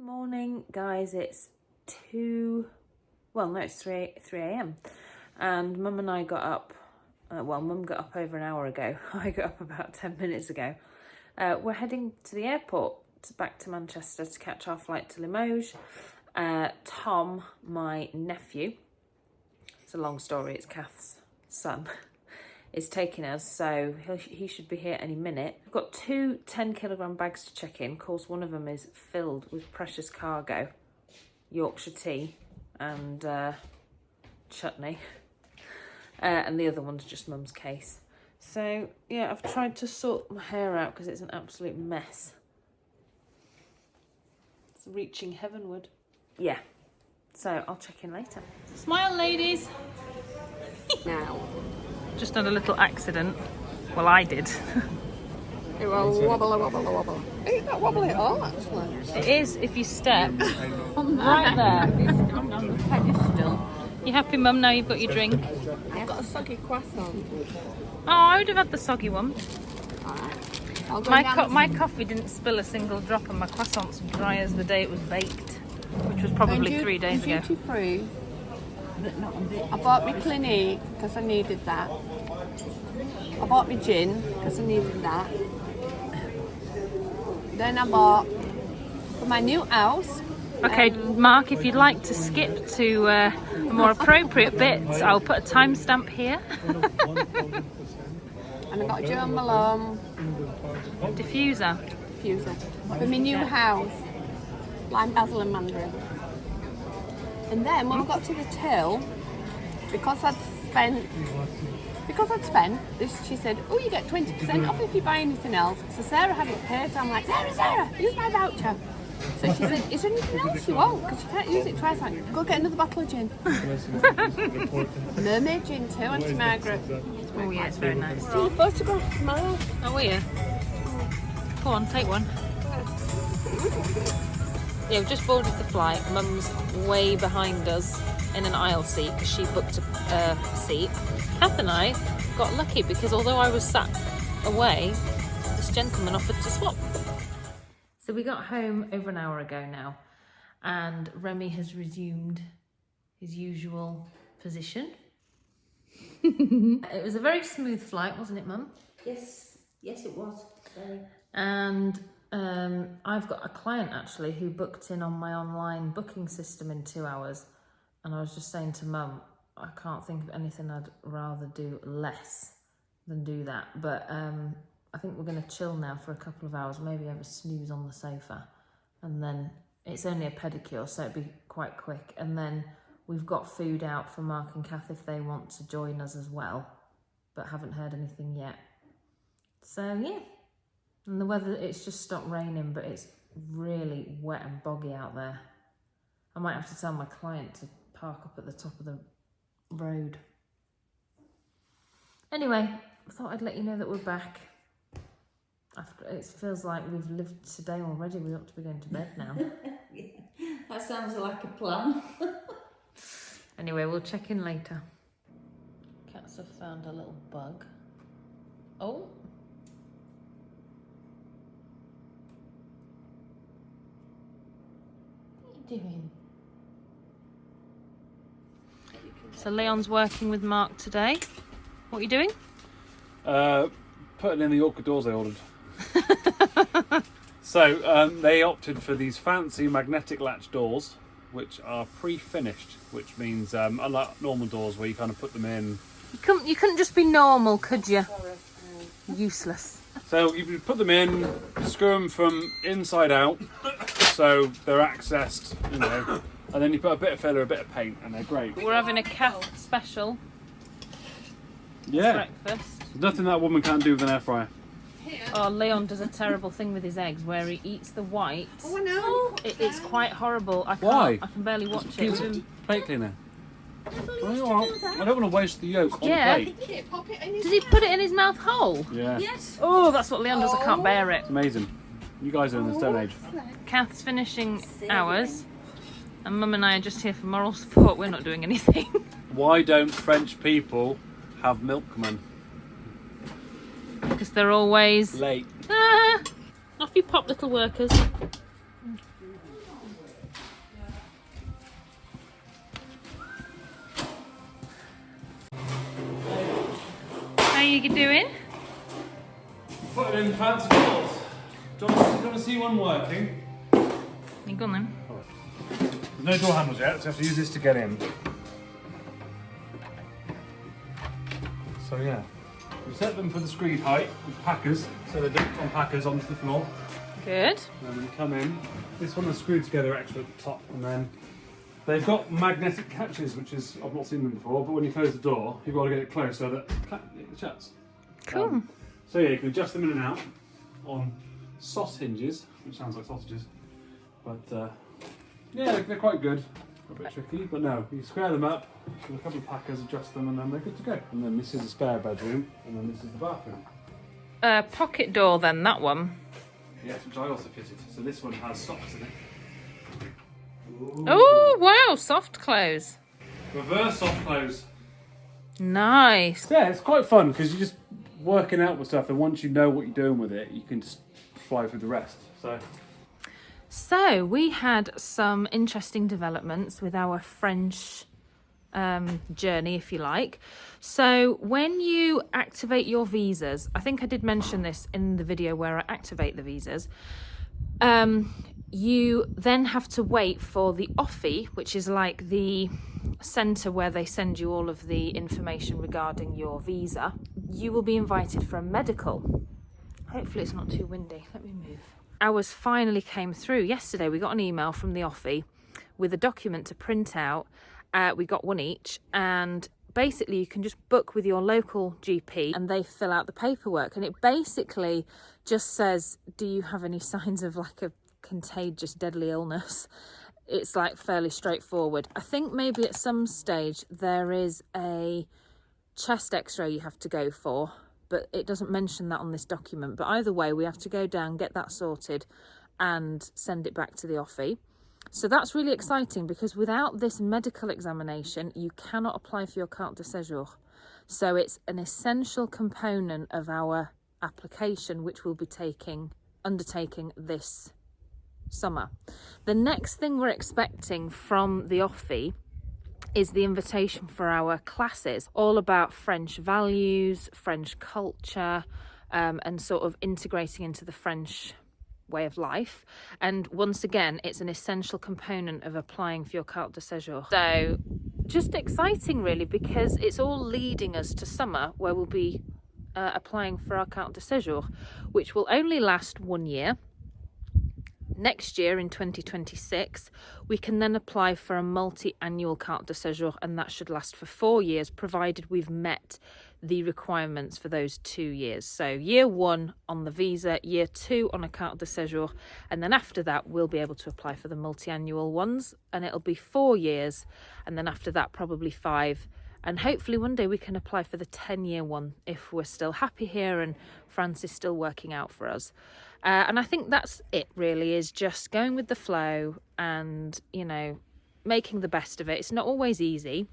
Morning, guys. It's 3 a.m. and Mum and I got up, Mum got up over an hour ago. I got up about 10 minutes ago. We're heading to the airport, back to Manchester to catch our flight to Limoges. Tom, my nephew, it's a long story, it's Kath's son, is taking us, so he should be here any minute. We've got two 10-kilogram bags to check in. Of course, one of them is filled with precious cargo, Yorkshire tea and chutney, and the other one's just Mum's case. So yeah, I've tried to sort my hair out because it's an absolute mess. It's reaching heavenward. Yeah, so I'll check in later. Smile, ladies. Now. Just had a little accident. Well, I did. It will wobble. It's not wobbly at all, actually. It is if you step right there. I'm on the pedestal. You happy, Mum? Now you've got your drink. I've got a soggy croissant. Oh, I would have had the soggy one. Alright. My coffee didn't spill a single drop, and my croissant's dry as the day it was baked, which was probably 3 days ago. Duty free. I bought my Clinique because I needed that. I bought my gin because I needed that. Then I bought for my new house. Okay, Mark, if you'd like to skip to a more appropriate bit, I'll put a timestamp here. And I got a Jo Malone Diffuser. For my new house. Lime, basil and mandarin. And then when I got to the till, because I'd spent this, she said, oh, you get 20% off if you buy anything else. So Sarah had it paid, so I'm like, Sarah, use my voucher. So she said, is there anything else you want? Because you can't use it twice. I'm like, go get another bottle of gin. Mermaid gin too, Auntie Margaret. Oh yeah, it's very nice. Do you photograph tomorrow? Oh, will you? Go on, take one. Yeah, we've just boarded the flight. Mum's way behind us in an aisle seat because she booked a seat. Kath and I got lucky because although I was sat away, this gentleman offered to swap. So we got home over an hour ago now, and Remy has resumed his usual position. It was a very smooth flight, wasn't it, Mum? Yes, it was. Very. And I've got a client actually who booked in on my online booking system in 2 hours, and I was just saying to Mum, I can't think of anything I'd rather do less than do that, but I think we're going to chill now for a couple of hours, maybe have a snooze on the sofa, and then it's only a pedicure, so it'd be quite quick, and then we've got food out for Mark and Kath if they want to join us as well, but haven't heard anything yet. So yeah. And the weather, it's just stopped raining, but it's really wet and boggy out there. I might have to tell my client to park up at the top of the road. Anyway, I thought I'd let you know that we're back. It feels like we've lived today already. We ought to be going to bed now. Yeah, that sounds like a plan. Anyway, we'll check in later. Cats have found a little bug. Oh. Doing. So Leon's working with Mark today. What are you doing? Putting in the Yorker doors I ordered. So they opted for these fancy magnetic latch doors, which are pre-finished, which means unlike normal doors where you kind of put them in. You couldn't just be normal, could you? Useless. So you put them in, screw them from inside out, so they're accessed, you know, and then you put a bit of filler, a bit of paint, and they're great. We're having a Kath special breakfast. There's nothing that woman can't do with an air fryer. Oh, Leon does a terrible thing with his eggs where he eats the white. Oh, I know. It's quite horrible. I can't. Why? I can barely watch Use it. a plate cleaner. I don't want to waste the yolk on the plate. Does he put it in his mouth whole? Yeah. Yes. Oh, that's what Leon does. I can't bear it. It's amazing. You guys are in the Stone Age. Kath's finishing ours, and Mum and I are just here for moral support. We're not doing anything. Why don't French people have milkmen? Because they're always Late. Off you pop, little workers. you doing? Putting in fancy doors. Do you want to see one working? You go on then. There's no door handles yet, so I have to use this to get in. So yeah, we set them for the screed height with packers, so they're dumped on packers onto the floor. Good. And then when you come in, this one is screwed together extra at the top, and then they've got magnetic catches, which is, I've not seen them before, but when you close the door, you've got to get it closed so that it shuts. Cool. So yeah, you can adjust them in and out on sauce hinges, which sounds like sausages, but yeah, they're quite good. A bit tricky, but no, you square them up with a couple of packers, adjust them, and then they're good to go. And then this is the spare bedroom, and then this is the bathroom. Pocket door then, that one. Yes, which I also fitted. So this one has stops in it. Ooh. Oh, wow, soft close. Reverse soft close. Nice. So yeah, it's quite fun because you're just working out with stuff, and once you know what you're doing with it, you can just fly through the rest. So we had some interesting developments with our French journey, if you like. So when you activate your visas, I think I did mention this in the video where I activate the visas, you then have to wait for the office, which is like the centre where they send you all of the information regarding your visa. You will be invited for a medical. Hopefully it's not too windy. Let me move. Ours finally came through yesterday. We got an email from the office with a document to print out. We got one each, and basically you can just book with your local GP and they fill out the paperwork, and it basically just says, do you have any signs of like a contagious deadly illness? It's like fairly straightforward. I think maybe at some stage there is a chest x-ray you have to go for, but it doesn't mention that on this document. But either way, we have to go down, get that sorted and send it back to the office. So that's really exciting because without this medical examination, you cannot apply for your carte de séjour. So it's an essential component of our application, which we'll be undertaking this summer. The next thing we're expecting from the office is the invitation for our classes, all about French values, French culture, and sort of integrating into the French way of life. And once again, it's an essential component of applying for your carte de séjour. So just exciting really, because it's all leading us to summer where we'll be applying for our carte de séjour, which will only last 1 year. Next year in 2026, we can then apply for a multi-annual carte de séjour, and that should last for 4 years, provided we've met the requirements for those 2 years. So year 1 on the visa, year 2 on a carte de séjour, and then after that we'll be able to apply for the multi-annual ones, and it'll be 4 years, and then after that probably 5, and hopefully one day we can apply for the 10-year one if we're still happy here and France is still working out for us. And I think that's it really, is just going with the flow and, you know, making the best of it. It's not always easy,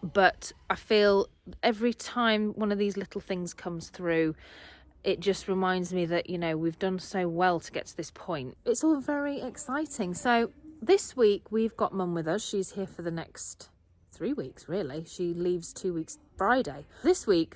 but I feel every time one of these little things comes through, it just reminds me that, you know, we've done so well to get to this point. It's all very exciting. So this week we've got Mum with us. She's here for the next 3 weeks, really. She leaves 2 weeks Friday. This week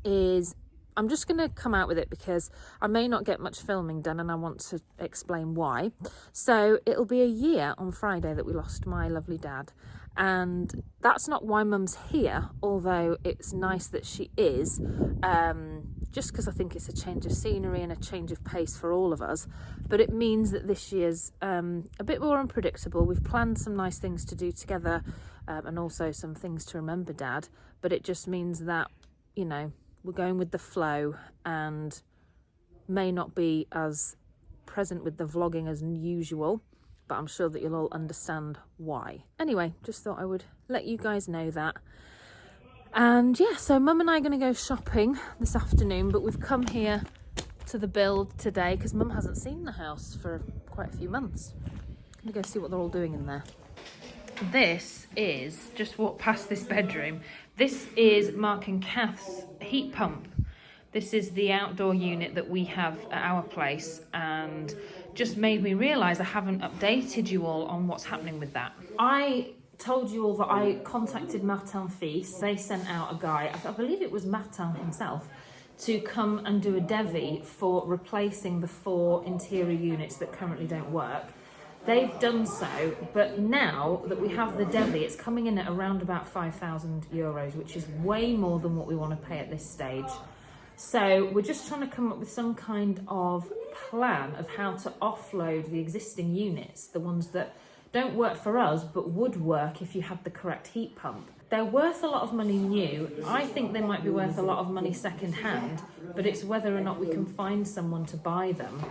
is, I'm just going to come out with it because I may not get much filming done and I want to explain why. So it'll be a year on Friday that we lost my lovely dad. And that's not why Mum's here, although it's nice that she is, just because I think it's a change of scenery and a change of pace for all of us. But it means that this year's a bit more unpredictable. We've planned some nice things to do together, and also some things to remember Dad. But it just means that, you know, we're going with the flow and may not be as present with the vlogging as usual, but I'm sure that you'll all understand why. Anyway, just thought I would let you guys know that. And yeah, so Mum and I are going to go shopping this afternoon, but we've come here to the build today because Mum hasn't seen the house for quite a few months. I'm going to go see what they're all doing in there. This is, just walk past this bedroom, this is Mark and Kath's heat pump. This is the outdoor unit that we have at our place, and just made me realise I haven't updated you all on what's happening with that. I told you all that I contacted Martin Fils. They sent out a guy, I believe it was Martin himself, to come and do a devi for replacing the 4 interior units that currently don't work. They've done so, but now that we have the devi, it's coming in at around about €5,000, which is way more than what we want to pay at this stage. So we're just trying to come up with some kind of plan of how to offload the existing units, the ones that don't work for us but would work if you had the correct heat pump. They're worth a lot of money new. I think they might be worth a lot of money second hand, but it's whether or not we can find someone to buy them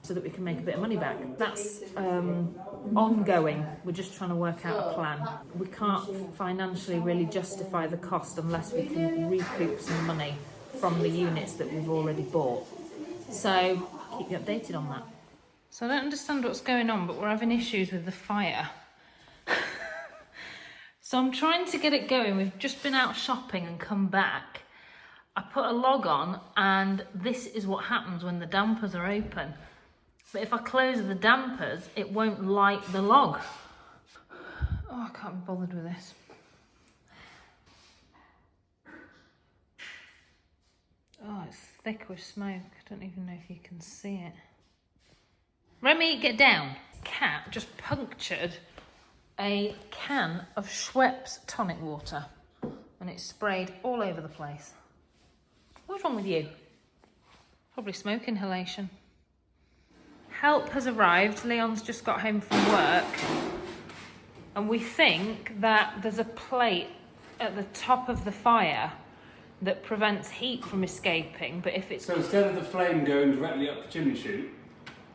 so that we can make a bit of money back. That's ongoing. We're just trying to work out a plan. We can't financially really justify the cost unless we can recoup some money from the units that we've already bought. So keep you updated on that. So I don't understand what's going on, but we're having issues with the fire. So I'm trying to get it going. We've just been out shopping and come back. I put a log on and this is what happens when the dampers are open. But if I close the dampers, it won't light the log. Oh, I can't be bothered with this. Oh, it's thick with smoke. I don't even know if you can see it. Remy, get down. Cat just punctured a can of Schweppes tonic water and it's sprayed all over the place. What's wrong with you? Probably smoke inhalation. Help has arrived. Leon's just got home from work and we think that there's a plate at the top of the fire that prevents heat from escaping, but if it's... So instead of the flame going directly up the chimney chute,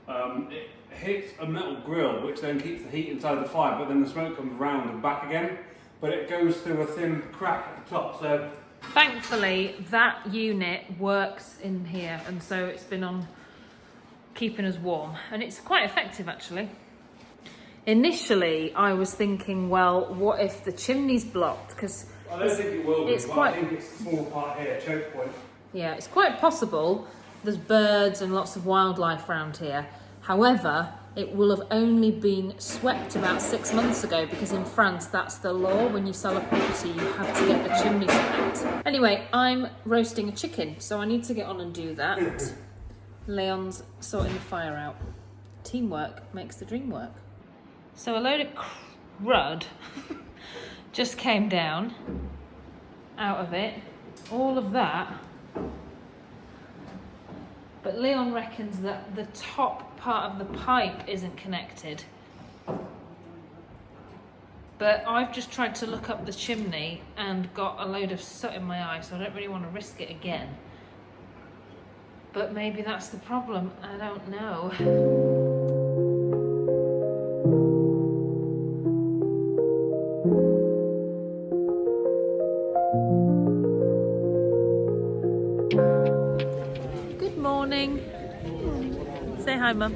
it hits a metal grill, which then keeps the heat inside the fire, but then the smoke comes round and back again, but it goes through a thin crack at the top, so... Thankfully, that unit works in here, and so it's been on keeping us warm, and it's quite effective, actually. Initially, I was thinking, well, what if the chimney's blocked? Because I don't think it will be, it's but quite... I think it's a small part here, choke point. Yeah, it's quite possible. There's birds and lots of wildlife around here. However, it will have only been swept about 6 months ago because in France, that's the law. When you sell a property, you have to get the chimney swept. Anyway, I'm roasting a chicken, so I need to get on and do that. Leon's sorting the fire out. Teamwork makes the dream work. So a load of crud just came down out of it. All of that. But Leon reckons that the top part of the pipe isn't connected. But I've just tried to look up the chimney and got a load of soot in my eye, so I don't really want to risk it again. But maybe that's the problem, I don't know. Say hi, Mum.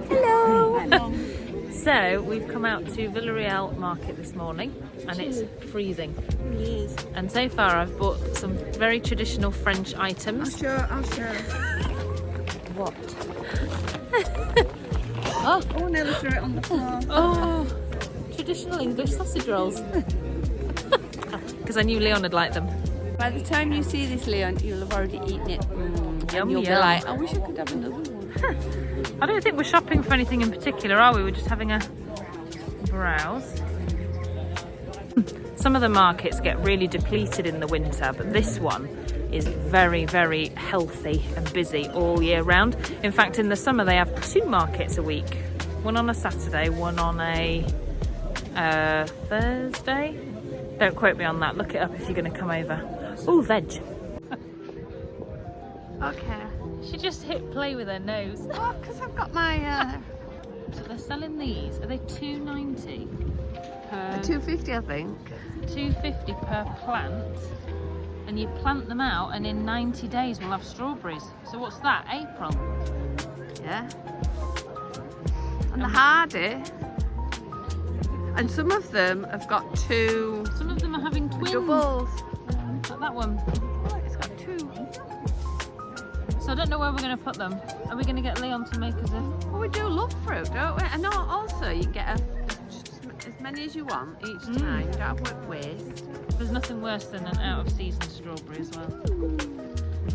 Hello. So we've come out to Villereal market this morning and it's freezing. Yes. And so far I've bought some very traditional French items. I'll show. What? Oh, nearly threw it on the floor. Oh, traditional English sausage rolls. Because I knew Leon would like them. By the time you see this, Leon, you'll have already eaten it. Yum, and you'll be yum. like, I wish I could have another one. I don't think we're shopping for anything in particular, are we? We're just having a browse. Some of the markets get really depleted in the winter, but this one is very, very healthy and busy all year round. In fact, in the summer they have 2 markets a week. One on a Saturday, one on a Thursday. Don't quote me on that, look it up if you're going to come over. Oh, veg. Okay. She just hit play with her nose. Oh, because I've got my... So they're selling these. Are they $2.90 per... $2.50, I think. $2.50 per plant, and you plant them out, and in 90 days we'll have strawberries. So what's that? April? Yeah. And they're hardy. And some of them have got 2 Some of them are having twins. doubles. Like that one. Oh, it's got 2. So I don't know where we're going to put them. Are we going to get Leon to make us a... Well, we do love fruit, don't we? And also you can get a many as you want each time. You don't have to waste. There's nothing worse than an out of season strawberry as well.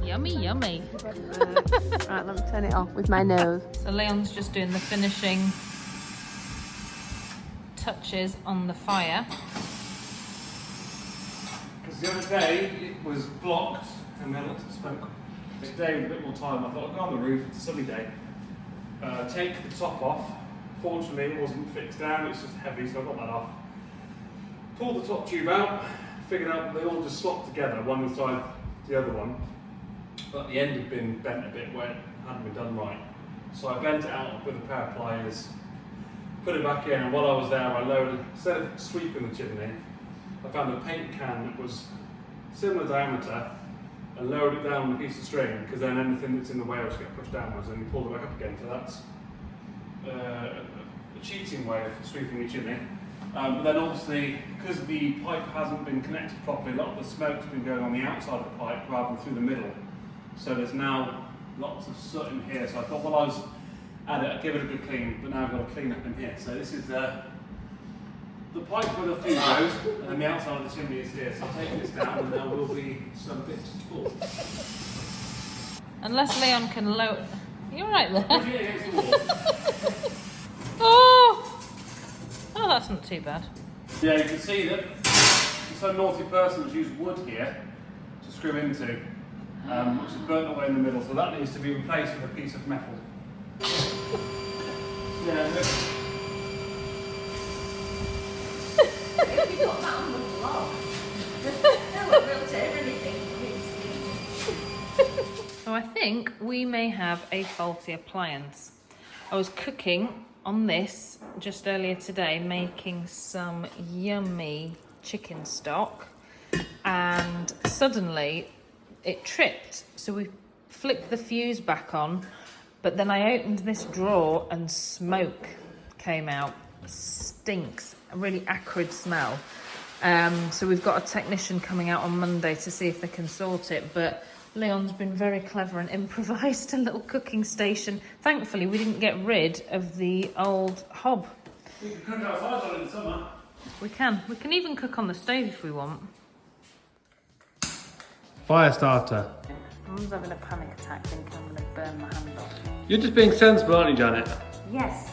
Yummy, yummy. Right, let me turn it off with my nose. So Leon's just doing the finishing touches on the fire. Because the other day it was blocked and we had lots of smoke. Today with a bit more time, I thought I'd go on the roof, it's a sunny day, take the top off. Fortunately it wasn't fixed down, it's just heavy, so I got that off. Pulled the top tube out, figured out that they all just slopped together, one inside the other one. But the end had been bent a bit where it hadn't been done right. So I bent it out with a pair of pliers, put it back in, and while I was there I lowered, instead of sweeping the chimney, I found a paint can that was similar diameter and lowered it down on a piece of string, because then anything that's in the way will just get pushed downwards, and you pull it back up again. So that's a cheating way of sweeping your chimney. But then obviously, because the pipe hasn't been connected properly, a lot of the smoke's been going on the outside of the pipe rather than through the middle. So there's now lots of soot in here. So I thought while I was at it, I'd give it a good clean, but now I've got to clean up in here. So this is the pipe with a few goes, and then the outside of the chimney is here. So I'll take this down and there will be some bits to pull. Unless Leon can lower... You're right there. Push it against the wall. Oh! Oh, that's not too bad. Yeah, you can see that some naughty person has used wood here to screw into, which is burnt away in the middle, so that needs to be replaced with a piece of metal. Yeah, If you got that on the floor, that would really tear anything. So I think we may have a faulty appliance. I was cooking on this just earlier today, making some yummy chicken stock, and suddenly it tripped. So we flicked the fuse back on, but then I opened this drawer and smoke came out. Stinks, a really acrid smell. So we've got a technician coming out on Monday to see if they can sort it, but Leon's been very clever and improvised a little cooking station. Thankfully, we didn't get rid of the old hob. you can cook outside on it in the summer. We can even cook on the stove if we want. Fire starter. Mum's having a panic attack thinking I'm going to burn my hand off. You're just being sensible, aren't you, Janet? Yes.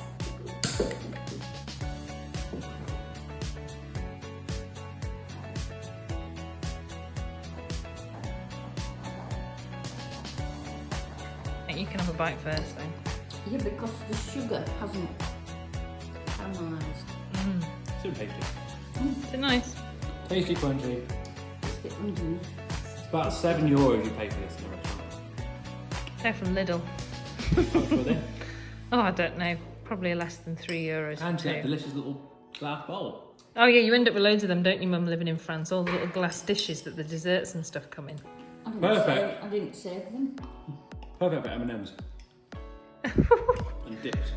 You can have a bite first then. Yeah, because the sugar hasn't caramelised. Super tasty. Is it nice? Tasty, crunchy. It's a bit underneath. It's about €7 you pay for this in the restaurant. They're from Lidl. How much were they? Oh, I don't know. Probably less than €3 And for that two. delicious little glass bowl. Oh yeah, you end up with loads of them, don't you, Mum, living in France? All the little glass dishes that the desserts and stuff come in. Perfect. I didn't save them. Perfect for M&M's. And dips.